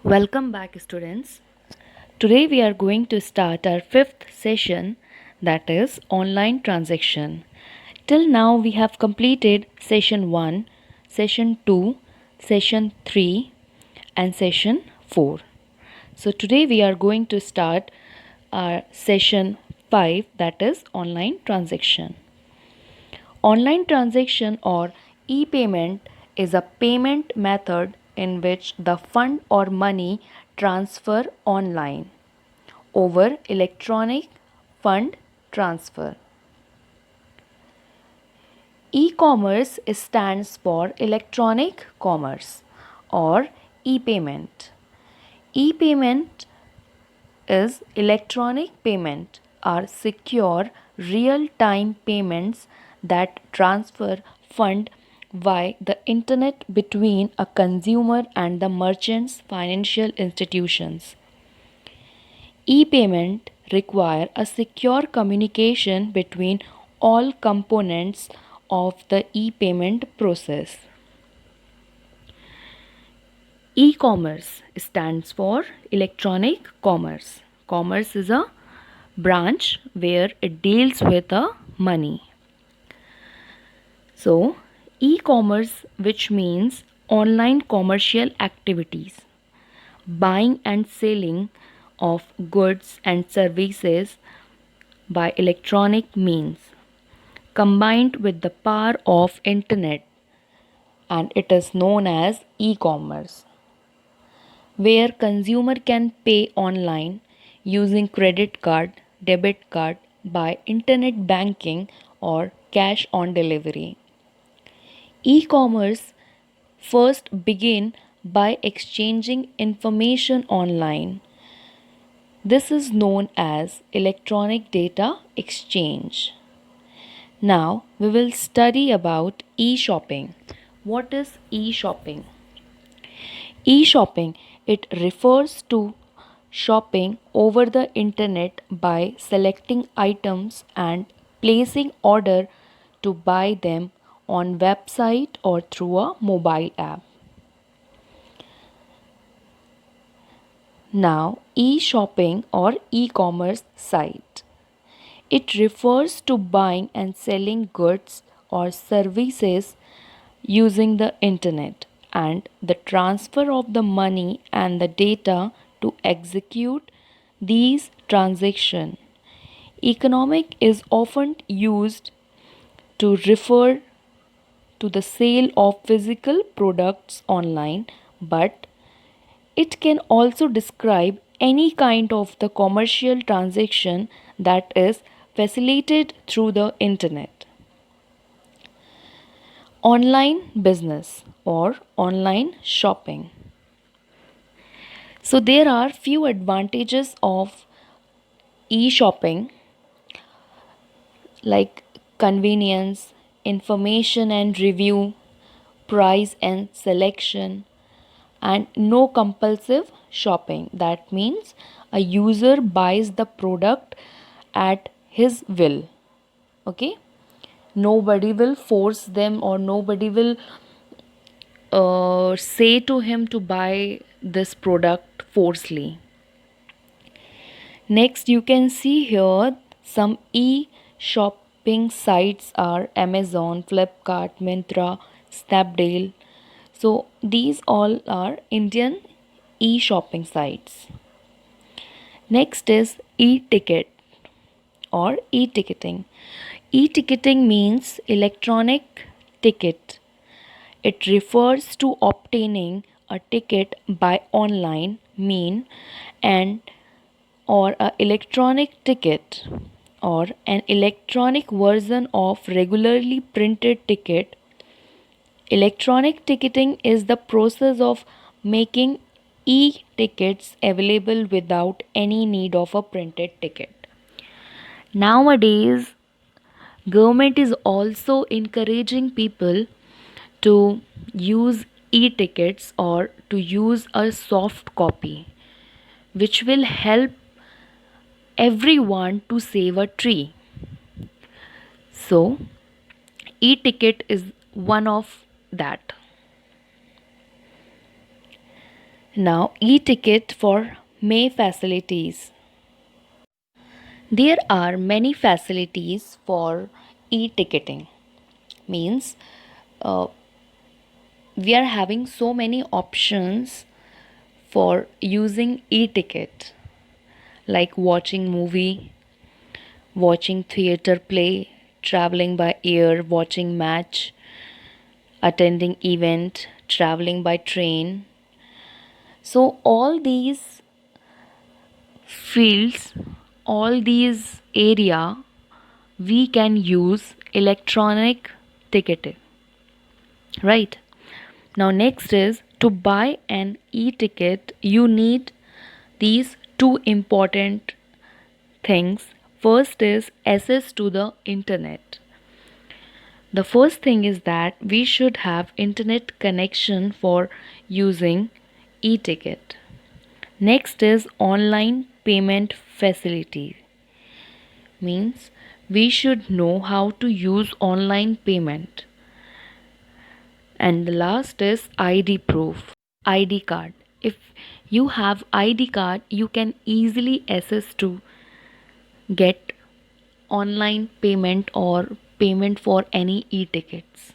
Welcome back, students. Today we are going to start our fifth session, that is online transaction. Till now we have completed session 1, session 2, session 3 and session 4. So today we are going to start our session 5, that is online transaction. Online transaction or e-payment is a payment method in which the fund or money transfer online over electronic fund transfer. E-commerce stands for electronic commerce or e-payment. E-payment is electronic payment are secure real-time payments that transfer fund via the internet between a consumer and the merchant's financial institutions. E-payment require a secure communication between all components of the e-payment process. E-commerce stands for electronic commerce. Commerce is a branch where it deals with money. So, e-commerce, which means online commercial activities, buying and selling of goods and services by electronic means, combined with the power of internet, and it is known as e-commerce, where consumer can pay online using credit card, debit card, by internet banking or cash on delivery. E-commerce first began by exchanging information online. This is known as electronic data exchange. Now we will study about e-shopping. What is e-shopping? E-shopping, it refers to shopping over the internet by selecting items and placing order to buy them on website or through a mobile app. Now, e-shopping or e-commerce site. It refers to buying and selling goods or services using the internet and the transfer of the money and the data to execute these transactions. Economic is often used to refer to the sale of physical products online, but it can also describe any kind of the commercial transaction that is facilitated through the internet. Online business or online shopping. So there are few advantages of e-shopping like convenience, information and review, price and selection, and no compulsive shopping. That means a user buys the product at his will. Okay, nobody will force them or nobody will say to him to buy this product forcefully. Next, you can see here some e-shopping sites are Amazon, Flipkart, Myntra, Snapdeal. So these all are Indian e-shopping sites. Next is e-ticket or e-ticketing. E-ticketing means electronic ticket. It refers to obtaining a ticket by online mean and or a electronic ticket or an electronic version of regularly printed ticket. Electronic ticketing is the process of making e-tickets available without any need of a printed ticket. Nowadays, government is also encouraging people to use e-tickets or to use a soft copy, which will help everyone to save a tree. So, e-ticket is one of that. Now, e-ticket for May facilities. There are many facilities for e-ticketing. Means uh, we are having so many options for using e-ticket, like watching movie, watching theater play, traveling by air, watching match, attending event, traveling by train. So all these fields, all these area, we can use electronic ticketing, right? Now next is to buy an e-ticket, you need these two important things. First is access to the internet. The first thing is that we should have internet connection for using e-ticket. Next is online payment facility. Means we should know how to use online payment. And the last is ID proof, ID card. If you have ID card, you can easily access to get online payment or payment for any e-tickets.